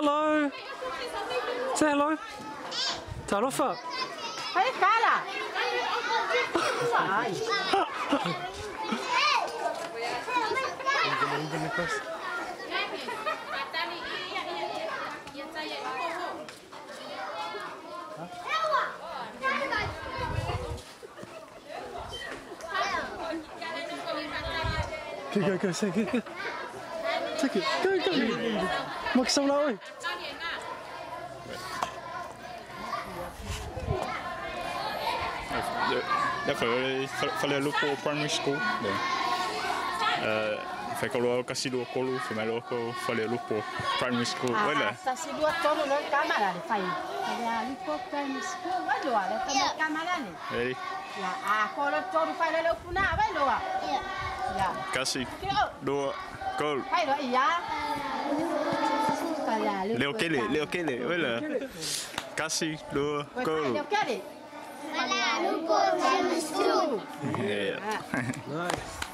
Hello. Say hello. Turn off up. Hey, Carla. Go, say, go. Take it, go. Mặc xong rồi. Jag följer lupo primary school. Foi kalau kasih dua kolu, femelo ko fale lupo primary school. Wala. Sa si dua tolo lo kamera le fai. Ada lupo primary school walo ale tamo kamera le. Hey, Ya, ko lo tolo fai le puna walo. Ya. kasih dua kol. Fai lo iya. Kala Leo kele, wala. Kasih dua kol. Leo kele. Lupo primary school. Yeah. Nice.